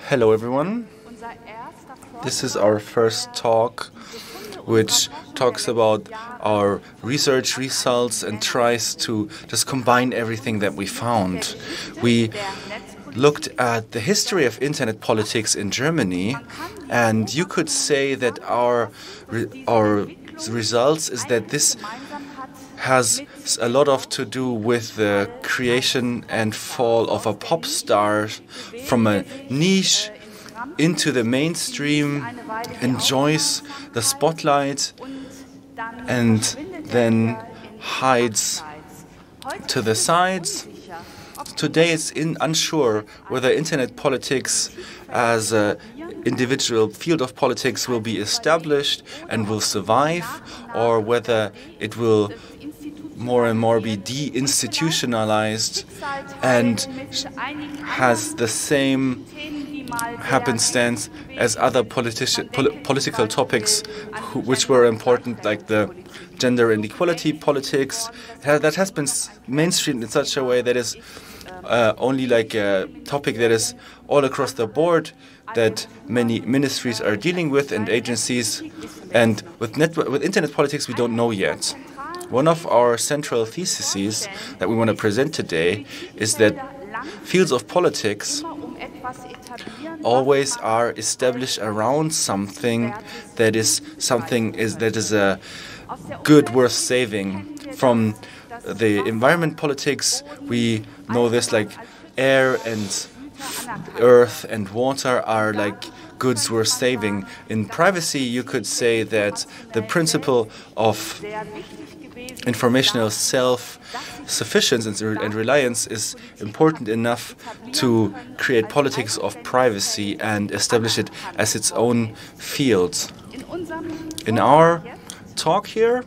Hello everyone. This is our first talk, which talks about our research results and tries to just combine everything that we found. We looked at the history of internet politics in Germany, and you could say that our results is that this has a lot to do with the creation and fall of a pop star from a niche into the mainstream, enjoys the spotlight, and then hides to the sides. Today it's unsure whether internet politics as an individual field of politics will be established and will survive, or whether it will more and more be deinstitutionalized and has the same happenstance as other political topics which were important, like the gender and equality politics. That has been mainstreamed in such a way that is only like a topic that is all across the board, that many ministries are dealing with and agencies. And with internet politics, we don't know yet. One of our central theses that we want to present today is that fields of politics always are established around something that is a good worth saving. From the environment politics, we know this, like air and earth and water are like goods worth saving. In privacy, you could say that the principle of informational self-sufficiency and reliance is important enough to create politics of privacy and establish it as its own field. In our talk here,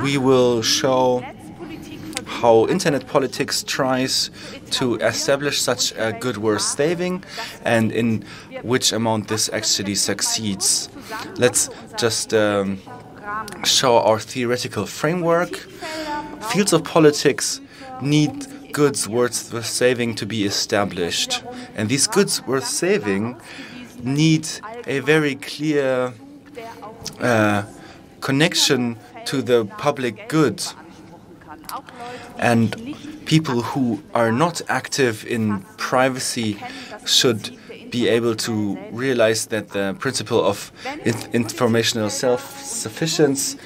we will show how internet politics tries to establish such a good worth saving and in which amount this actually succeeds. Let's just show our theoretical framework. Fields of politics need goods worth saving to be established. And these goods worth saving need a very clear connection to the public good. And people who are not active in privacy should be able to realize that the principle of informational self-sufficiency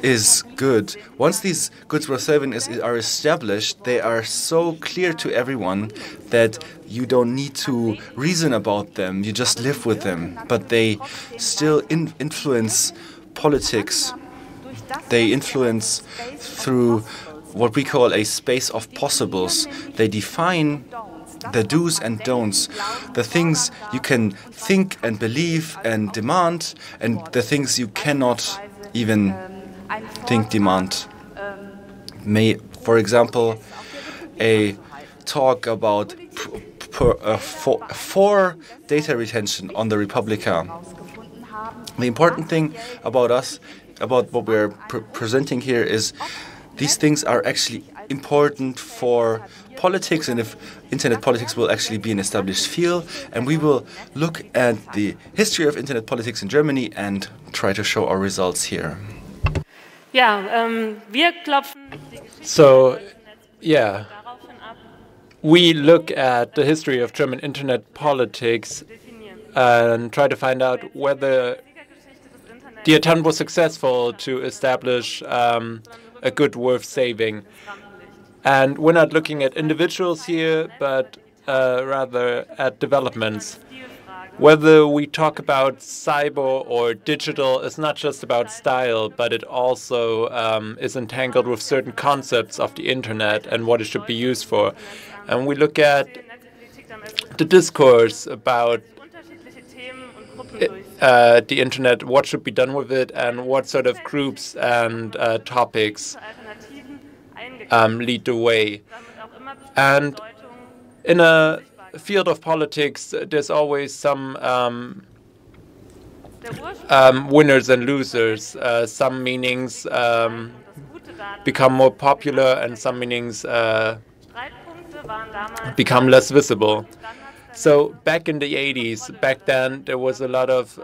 is good. Once these goods worth saving are established, they are so clear to everyone that you don't need to reason about them, you just live with them. But they still influence politics. They influence through what we call a space of possibles. They define the do's and don'ts, the things you can think and believe and demand, and the things you cannot even think, demand. For example, a talk about for data retention on the publica. The important thing about us, about what we're presenting here, is these things are actually important for politics, and if internet politics will actually be an established field. And we will look at the history of internet politics in Germany and try to show our results here. So, we look at the history of German internet politics and try to find out whether the attempt was successful to establish a good worth saving. And we're not looking at individuals here, but rather at developments. Whether we talk about cyber or digital is not just about style, but it also is entangled with certain concepts of the internet and what it should be used for. And we look at the discourse about the internet, what should be done with it, and what sort of groups and topics lead the way. And in a field of politics, there's always some winners and losers. Some meanings become more popular, and some meanings become less visible. So back in the 80s, back then there was a lot of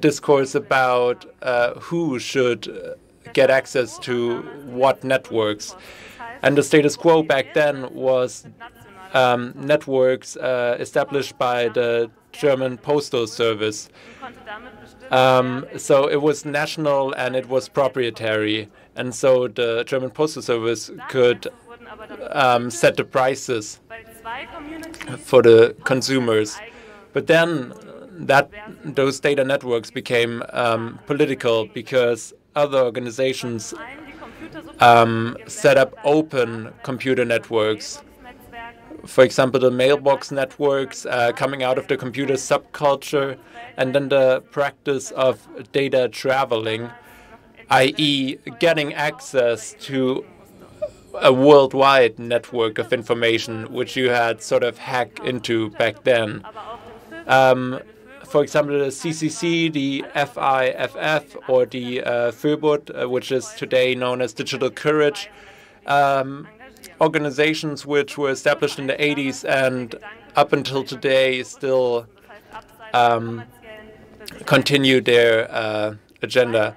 discourse about who should get access to what networks. And the status quo back then was networks established by the German Postal Service. So it was national and it was proprietary. And so the German Postal Service could set the prices for the consumers. But then those data networks became political because other organizations set up open computer networks. For example, the mailbox networks coming out of the computer subculture, and then the practice of data traveling, i.e. getting access to a worldwide network of information, which you had sort of hacked into back then. For example, the CCC, the FIFF, or the FÖBUT, which is today known as Digital Courage, organizations which were established in the 80s and up until today still continue their agenda.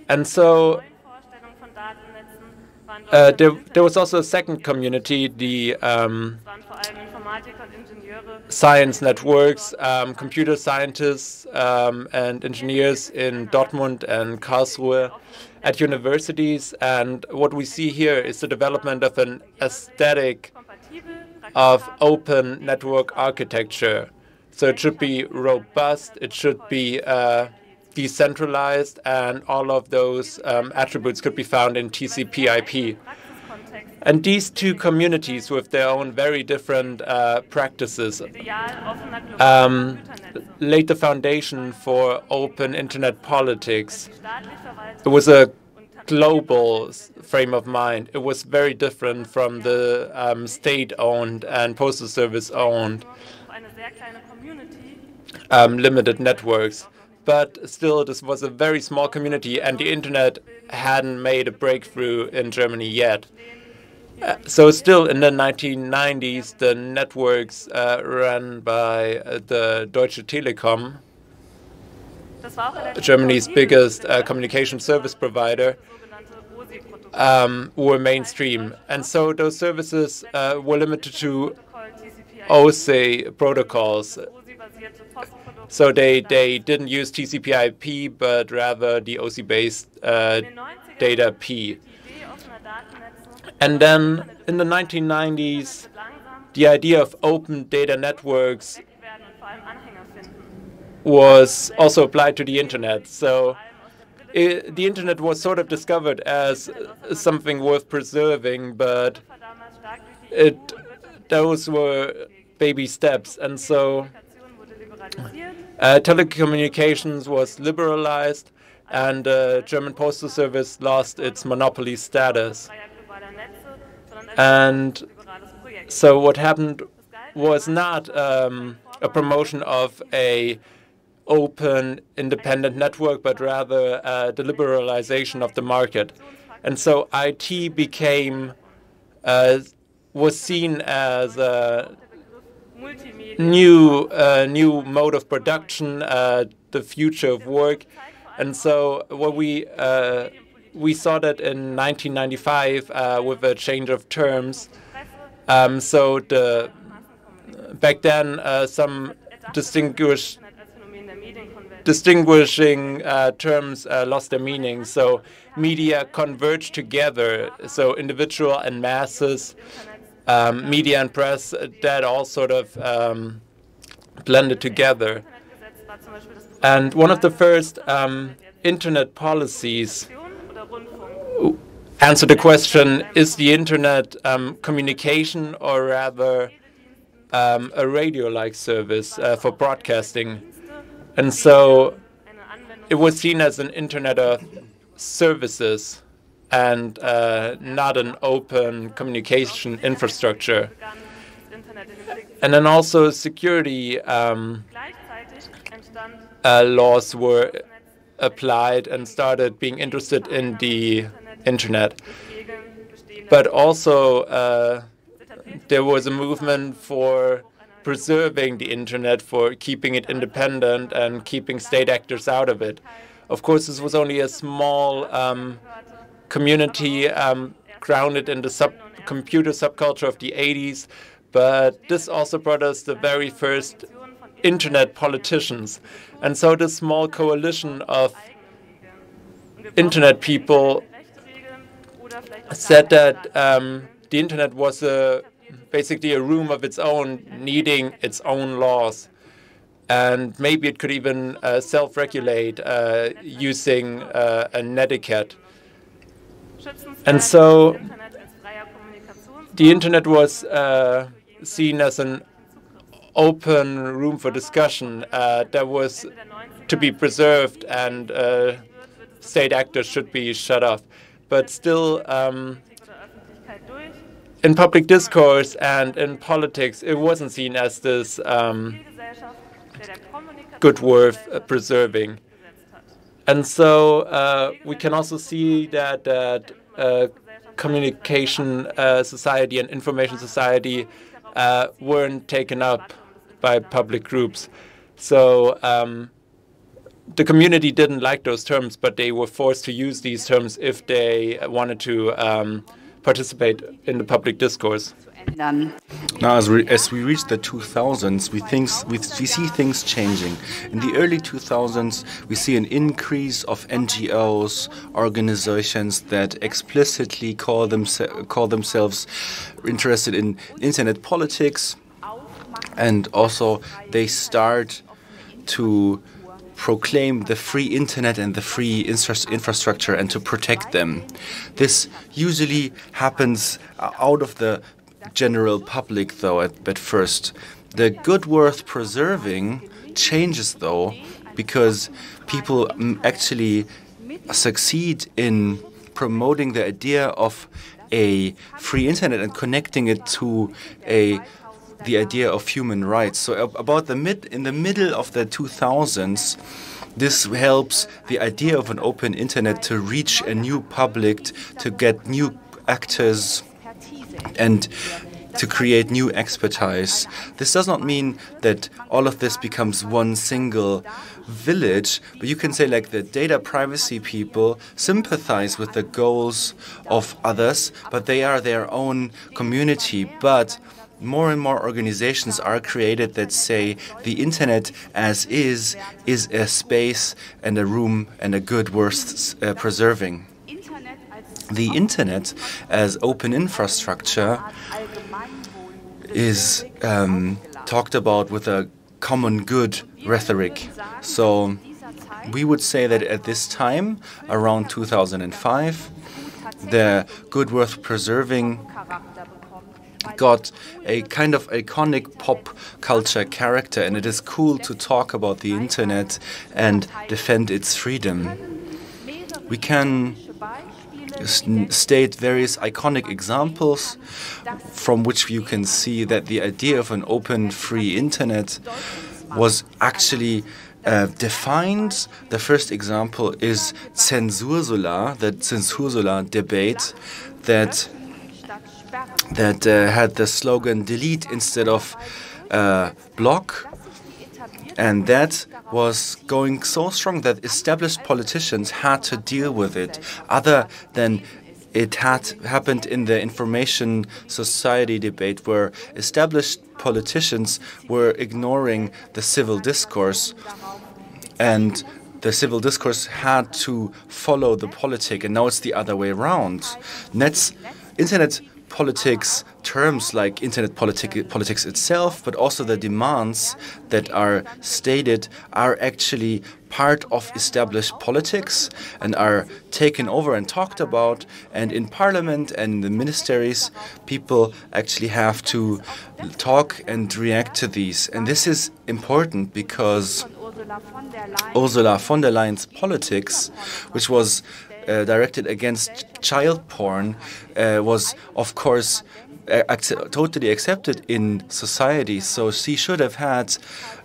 And so there was also a second community, the science networks, computer scientists and engineers in Dortmund and Karlsruhe at universities. And what we see here is the development of an aesthetic of open network architecture. So it should be robust, it should be decentralized, and all of those attributes could be found in TCP/IP. And these two communities, with their own very different practices, laid the foundation for open internet politics. It was a global frame of mind. It was very different from the state-owned and postal service-owned limited networks. But still, this was a very small community, and the internet hadn't made a breakthrough in Germany yet. So still in the 1990s, the networks run by the Deutsche Telekom, Germany's biggest communication service provider, were mainstream. And so those services were limited to OSI protocols. So they didn't use TCP/IP, but rather the OSI-based data P. And then in the 1990s, the idea of open data networks was also applied to the internet. So the internet was sort of discovered as something worth preserving, but those were baby steps. And so telecommunications was liberalized, and the German Postal Service lost its monopoly status. And so what happened was not a promotion of a open, independent network, but rather the liberalization of the market. And so IT became, was seen as a new mode of production, the future of work. And so what we saw that in 1995 with a change of terms. So back then some distinguishing terms lost their meaning. So media converged together. So individual and masses, media and press, that all sort of blended together. And one of the first internet policies answer the question, is the internet communication or rather a radio-like service for broadcasting? And so it was seen as an internet of services and not an open communication infrastructure. And then also security laws were applied and started being interested in the internet. But also there was a movement for preserving the internet, for keeping it independent and keeping state actors out of it. Of course, this was only a small community grounded in the computer subculture of the 80s, but this also brought us the very first internet politicians. And so this small coalition of internet people said that the internet was basically a room of its own, needing its own laws. And maybe it could even self-regulate using a netiquette. And so the internet was seen as an open room for discussion that was to be preserved, and state actors should be shut off. But still, in public discourse and in politics, it wasn't seen as this good worth preserving. And so we can also see that communication society and information society weren't taken up by public groups. So the community didn't like those terms, but they were forced to use these terms if they wanted to participate in the public discourse. Now, as we reach the 2000s, we see things changing. In the early 2000s, we see an increase of NGOs, organizations that explicitly call themselves interested in internet politics, and also they start to proclaim the free internet and the free infrastructure and to protect them. This usually happens out of the general public, though, at first. The good worth preserving changes, though, because people actually succeed in promoting the idea of a free internet and connecting it to the idea of human rights. So about in the middle of the 2000s, this helps the idea of an open internet to reach a new public, to get new actors, and to create new expertise. This does not mean that all of this becomes one single village, but you can say like the data privacy people sympathize with the goals of others, but they are their own community. But more and more organizations are created that say the internet as is a space and a room and a good worth preserving. The internet as open infrastructure is talked about with a common good rhetoric. So we would say that at this time, around 2005, the good worth preserving got a kind of iconic pop culture character, and it is cool to talk about the internet and defend its freedom. We can state various iconic examples from which you can see that the idea of an open, free internet was actually defined. The first example is Zensursolar, the Zensursolar debate that had the slogan delete instead of block. And that was going so strong that established politicians had to deal with it, other than it had happened in the information society debate, where established politicians were ignoring the civil discourse, and the civil discourse had to follow the politic, and now it's the other way around. Internet politics, terms like internet politics itself, but also the demands that are stated are actually part of established politics and are taken over and talked about. And in parliament and in the ministries, people actually have to talk and react to these. And this is important because Ursula von der Leyen's politics, which was directed against child porn, was, of course, totally accepted in society. So she should have had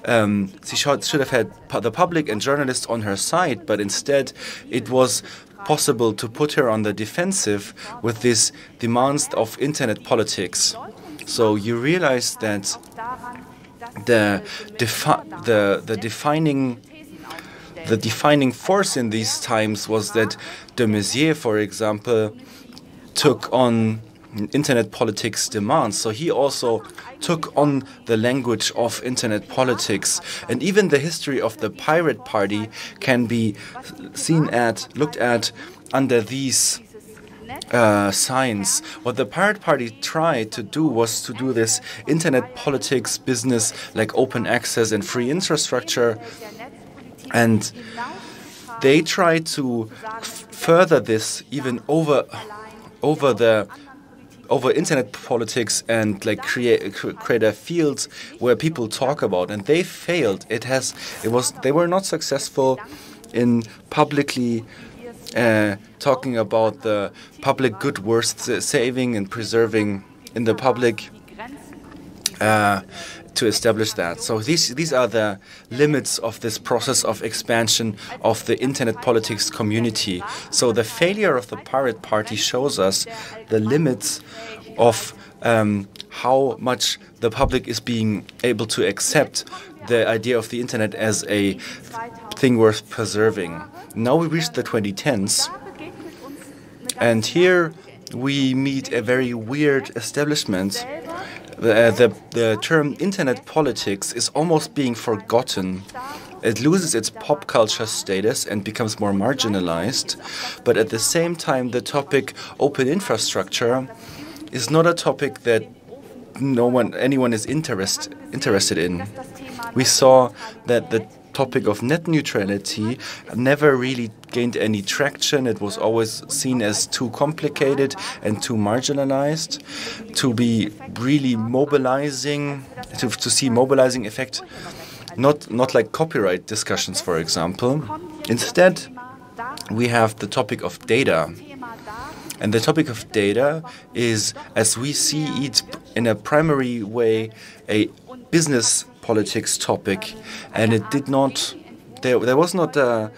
the public and journalists on her side, but instead it was possible to put her on the defensive with these demands of internet politics. So you realize that the defining force in these times was that de Maizière, for example, took on internet politics demands. So he also took on the language of internet politics. And even the history of the Pirate Party can be looked at under these signs. What the Pirate Party tried to do was to do this internet politics business like open access and free infrastructure. And they tried to further this even over internet politics and like create a field where people talk about, and they failed. They were not successful in publicly talking about the public good worth saving and preserving in the public to establish that. So these are the limits of this process of expansion of the internet politics community. So the failure of the Pirate Party shows us the limits of how much the public is being able to accept the idea of the internet as a thing worth preserving. Now we reach the 2010s, and here we meet a very weird establishment. The term internet politics is almost being forgotten. It loses its pop culture status and becomes more marginalized. But at the same time, the topic open infrastructure is not a topic that anyone is interested in. We saw that the topic of net neutrality never really gained any traction. It was always seen as too complicated and too marginalized to be really mobilizing, to see mobilizing effect, not like copyright discussions, for example. Instead, we have the topic of data. And the topic of data is, as we see it in a primary way, a business politics topic, and it did not, there was not a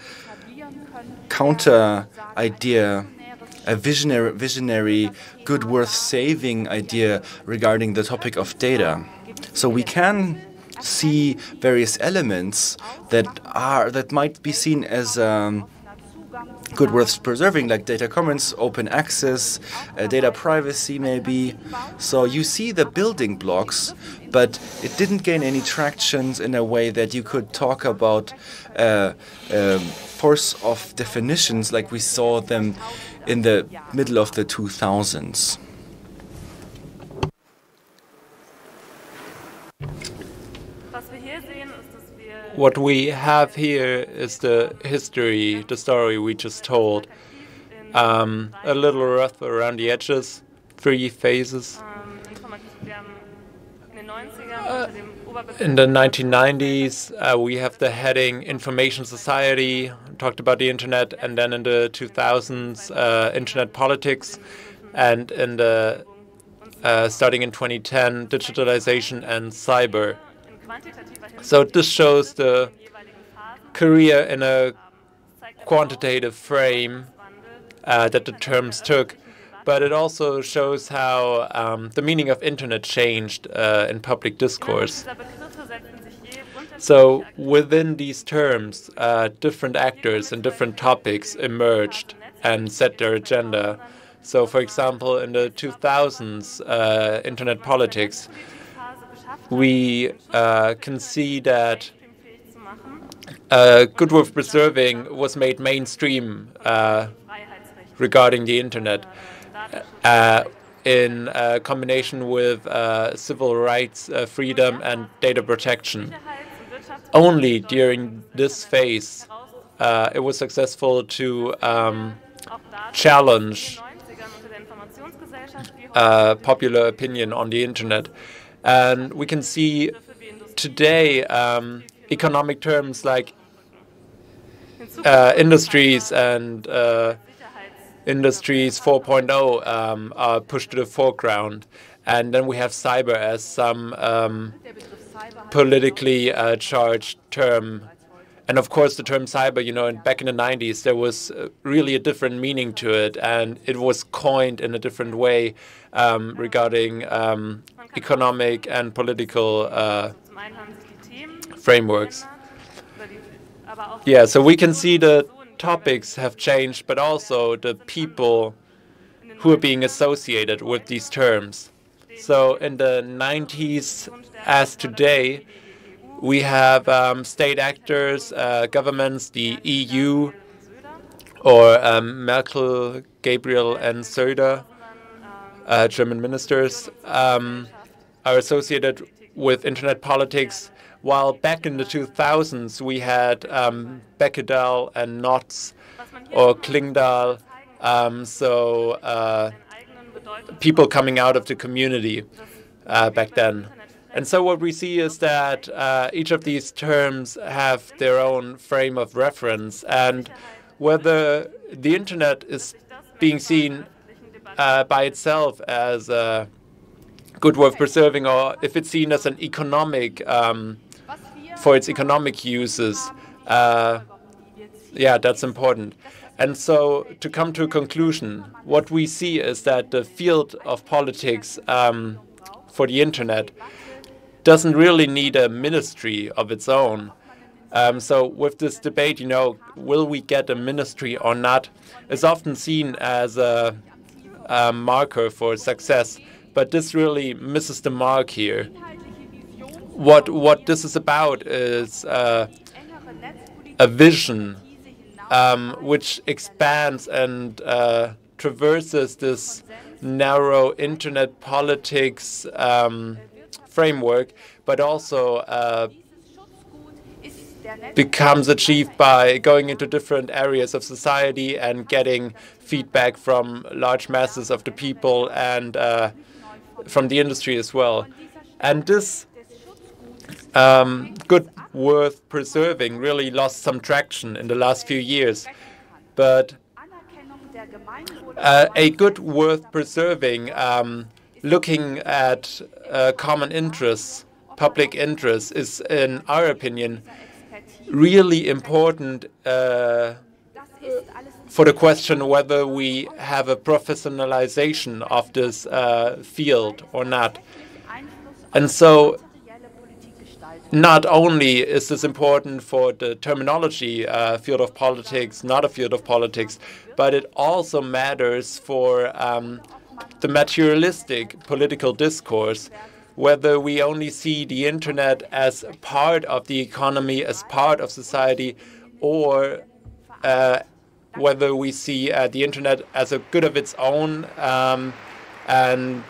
counter idea, a visionary, good worth saving idea regarding the topic of data. So we can see various elements that might be seen as good worth preserving, like data commons, open access, data privacy maybe. So you see the building blocks, but it didn't gain any tractions in a way that you could talk about force of definitions like we saw them in the middle of the 2000s. What we have here is the history, the story we just told. A little rough around the edges, 3 phases. In the 1990s, we have the heading Information Society, talked about the internet, and then in the 2000s, internet politics, and in the starting in 2010, digitalization and cyber. So this shows the career in a quantitative frame that the terms took, but it also shows how the meaning of internet changed in public discourse. So within these terms, different actors and different topics emerged and set their agenda. So for example, in the 2000s, internet politics, we can see that good worth preserving was made mainstream regarding the internet in combination with civil rights, freedom, and data protection. Only during this phase it was successful to challenge popular opinion on the internet. And we can see today economic terms like industries and industries 4.0 are pushed to the foreground. And then we have cyber as some politically charged term And of course, the term cyber, back in the 90s, there was really a different meaning to it, and it was coined in a different way regarding economic and political frameworks. Yeah, so we can see the topics have changed, but also the people who are being associated with these terms. So in the 90s, as today, we have state actors, governments, the EU, or Merkel, Gabriel, and Söder, German ministers, are associated with internet politics, while back in the 2000s we had Beckedahl and Notz, or Klingdahl, people coming out of the community back then. And so what we see is that each of these terms have their own frame of reference, and whether the internet is being seen by itself as good worth preserving, or if it's seen as an economic, for its economic uses, yeah, that's important. And so to come to a conclusion, what we see is that the field of politics for the internet doesn't really need a ministry of its own. So with this debate, will we get a ministry or not, is often seen as a marker for success, but this really misses the mark here. What this is about is a vision which expands and traverses this narrow internet politics framework, but also becomes achieved by going into different areas of society and getting feedback from large masses of the people and from the industry as well. And this good worth preserving really lost some traction in the last few years. But a good worth preserving, looking at common interests, public interests, is, in our opinion, really important for the question whether we have a professionalization of this field or not. And so not only is this important for the terminology field of politics, not a field of politics, but it also matters for the materialistic political discourse, whether we only see the internet as part of the economy, as part of society, or whether we see the internet as a good of its own and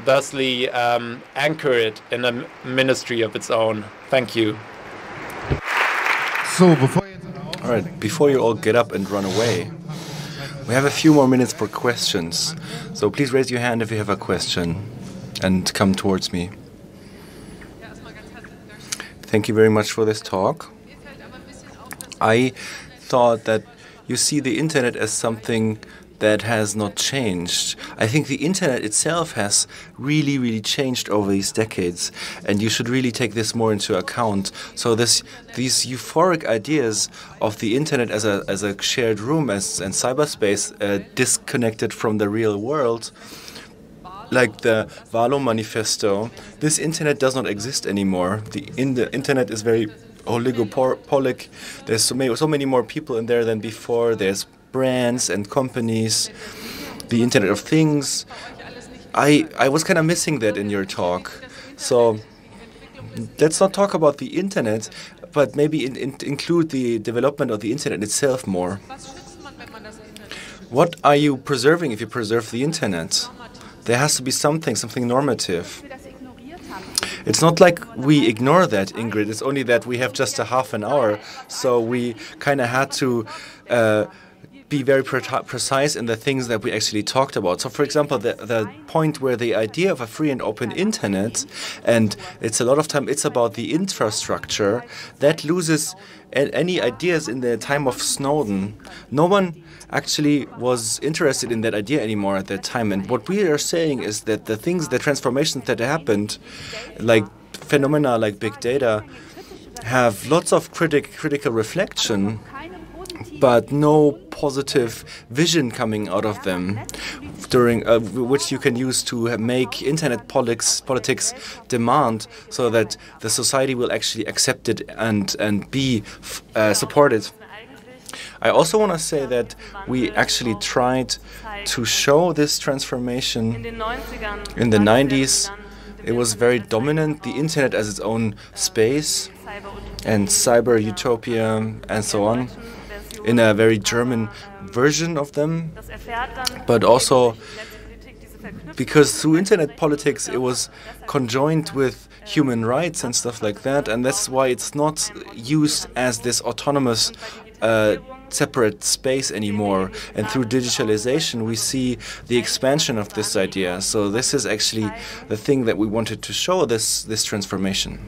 thusly anchor it in a ministry of its own. Thank you. All right, before you all get up and run away, we have a few more minutes for questions. So please raise your hand if you have a question and come towards me. Thank you very much for this talk. I thought that you see the internet as something that has not changed. I think the internet itself has really, really changed over these decades, and you should really take this more into account. So these euphoric ideas of the internet as a shared room and cyberspace disconnected from the real world, like the Valo Manifesto, this internet does not exist anymore. The internet is very oligopolic. There's so many more people in there than before. There's brands and companies, the Internet of Things. I was kind of missing that in your talk. So let's not talk about the internet, but maybe include the development of the internet itself more. What are you preserving if you preserve the internet? There has to be something normative. It's not like we ignore that, Ingrid. It's only that we have just a half an hour, so we kind of had to be very precise in the things that we actually talked about. So, for example, the point where the idea of a free and open internet, and it's a lot of time it's about the infrastructure, that loses any ideas in the time of Snowden. No one actually was interested in that idea anymore at that time. And what we are saying is that the transformations that happened, like phenomena like big data, have lots of critical reflection, but no positive vision coming out of them, during which you can use to make internet politics demand, so that the society will actually accept it and be supported. I also want to say that we actually tried to show this transformation in the 90s. It was very dominant, the internet as its own space, and cyber utopia and so on, in a very German version of them, but also because through internet politics it was conjoined with human rights and stuff like that, and that's why it's not used as this autonomous separate space anymore. And through digitalization we see the expansion of this idea. So this is actually the thing that we wanted to show, this transformation.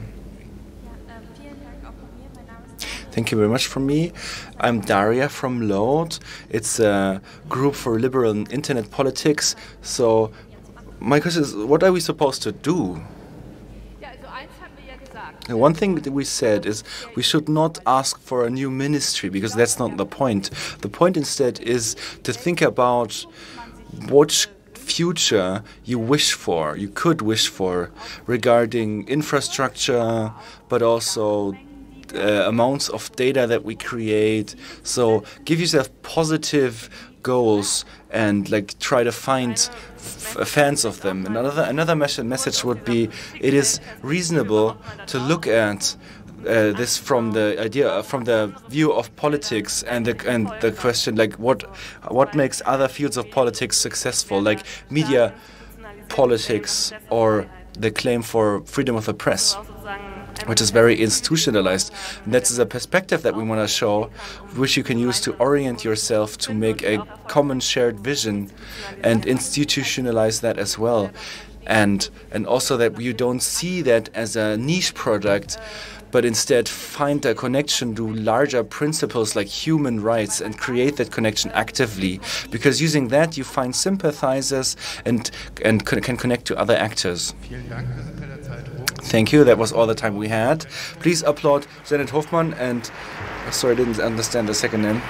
Thank you very much from me. I'm Daria from LOAD. It's a group for liberal internet politics. So my question is, what are we supposed to do? One thing that we said is we should not ask for a new ministry, because that's not the point. The point instead is to think about which future you could wish for, regarding infrastructure, but also amounts of data that we create. So give yourself positive goals and try to find fans of them. Another message would be, it is reasonable to look at this from the view of politics and the question what makes other fields of politics successful, like media politics or the claim for freedom of the press, which is very institutionalized. And that's a perspective that we want to show, which you can use to orient yourself to make a common shared vision and institutionalize that as well. And also that you don't see that as a niche product, but instead find a connection to larger principles like human rights and create that connection actively, because using that you find sympathizers and can connect to other actors. Thank you. That was all the time we had. Please applaud Jeanette Hofmann and, sorry, I didn't understand the second name.